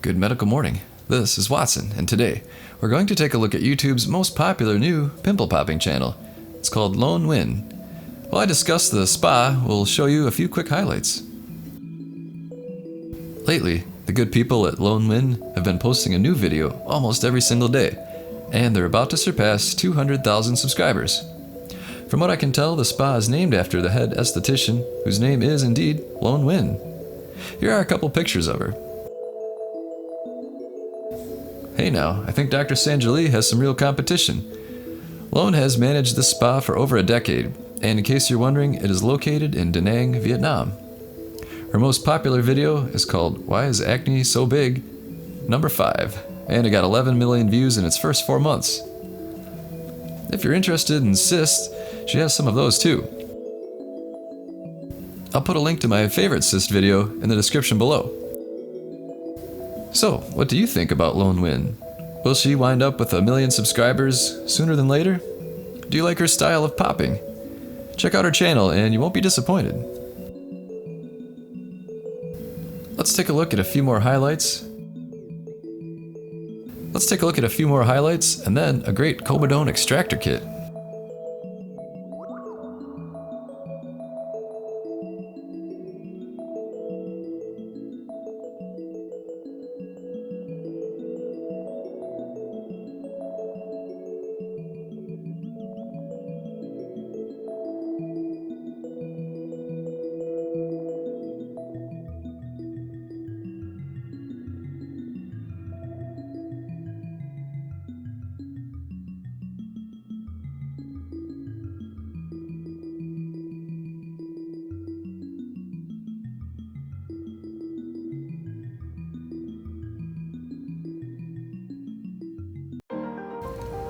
Good medical morning. This is Watson, and today we're going to take a look at YouTube's most popular new pimple popping channel. It's called Lone Win. While I discuss the spa, we'll show you a few quick highlights. Lately, the good people at Lone Win have been posting a new video almost every single day, and they're about to surpass 200,000 subscribers. From what I can tell, the spa is named after the head esthetician, whose name is indeed Lone Win. Here are a couple pictures of her. Hey now, I think Dr. Sanjali has some real competition. Lone has managed this spa for over a decade, and in case you're wondering, it is located in Da Nang, Vietnam. Her most popular video is called Why is Acne So Big? Number 5, and it got 11 million views in its first 4 months. If you're interested in cysts, she has some of those too. I'll put a link to my favorite cyst video in the description below. So, what do you think about Lone Win? Will she wind up with 1 million subscribers sooner than later? Do you like her style of popping? Check out her channel and you won't be disappointed. Let's take a look at a few more highlights. And then a great comedone extractor kit.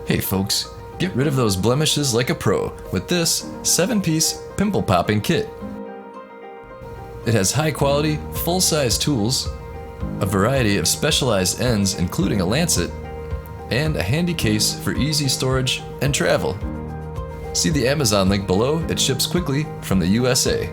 Hey folks, get rid of those blemishes like a pro with this 7-piece pimple popping kit. It has high quality, full-size tools, a variety of specialized ends including a lancet, and a handy case for easy storage and travel. See the Amazon link below, it ships quickly from the USA.